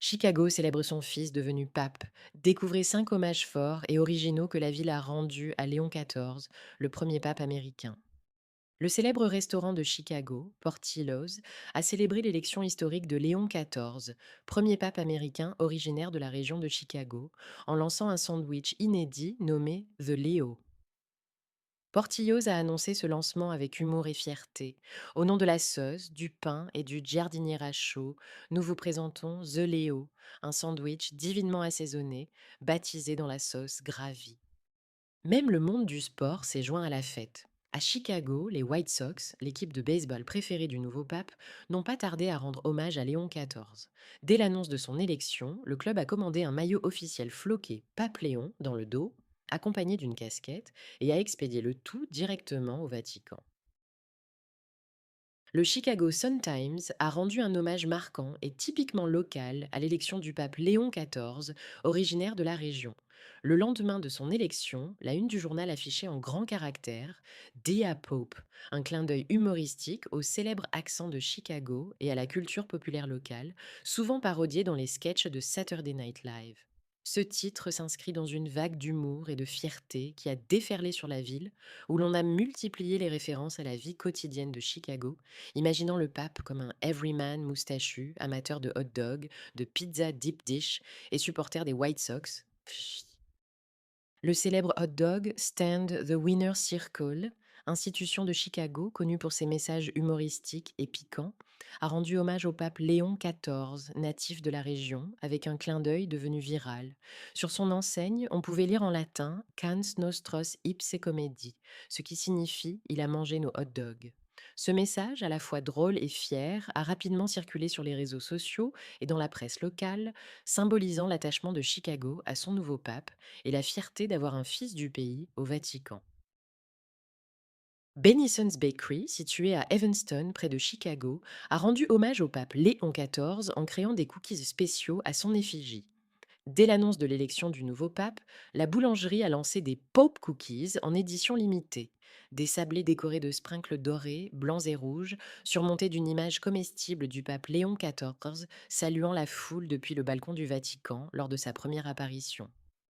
Chicago célèbre son fils devenu pape. Découvrez 5 hommages forts et originaux que la ville a rendus à Léon XIV, le premier pape américain. Le célèbre restaurant de Chicago, Portillo's, a célébré l'élection historique de Léon XIV, premier pape américain originaire de la région de Chicago, en lançant un sandwich inédit nommé The Leo. Portillo's a annoncé ce lancement avec humour et fierté. Au nom de la sauce, du pain et du giardiniera chaud, nous vous présentons The Leo, un sandwich divinement assaisonné, baptisé dans la sauce gravy. Même le monde du sport s'est joint à la fête. À Chicago, les White Sox, l'équipe de baseball préférée du nouveau pape, n'ont pas tardé à rendre hommage à Léon XIV. Dès l'annonce de son élection, le club a commandé un maillot officiel floqué Pape Léon dans le dos, accompagné d'une casquette, et a expédié le tout directement au Vatican. Le Chicago Sun-Times a rendu un hommage marquant et typiquement local à l'élection du pape Léon XIV, originaire de la région. Le lendemain de son élection, la une du journal affichait en grands caractères Dear Pope, un clin d'œil humoristique au célèbre accent de Chicago et à la culture populaire locale, souvent parodiée dans les sketchs de Saturday Night Live. Ce titre s'inscrit dans une vague d'humour et de fierté qui a déferlé sur la ville, où l'on a multiplié les références à la vie quotidienne de Chicago, imaginant le pape comme un everyman moustachu, amateur de hot dog, de pizza deep dish et supporter des White Sox. Le célèbre hot dog stand The Winner Circle, institution de Chicago connue pour ses messages humoristiques et piquants, a rendu hommage au pape Léon XIV, natif de la région, avec un clin d'œil devenu viral. Sur son enseigne, on pouvait lire en latin Cans nostros ipse comedi, ce qui signifie Il a mangé nos hot dogs. Ce message, à la fois drôle et fier, a rapidement circulé sur les réseaux sociaux et dans la presse locale, symbolisant l'attachement de Chicago à son nouveau pape et la fierté d'avoir un fils du pays au Vatican. Bennison's Bakery, située à Evanston, près de Chicago, a rendu hommage au pape Léon XIV en créant des cookies spéciaux à son effigie. Dès l'annonce de l'élection du nouveau pape, la boulangerie a lancé des Pope Cookies en édition limitée. Des sablés décorés de sprinkles dorés, blancs et rouges, surmontés d'une image comestible du pape Léon XIV, saluant la foule depuis le balcon du Vatican lors de sa première apparition.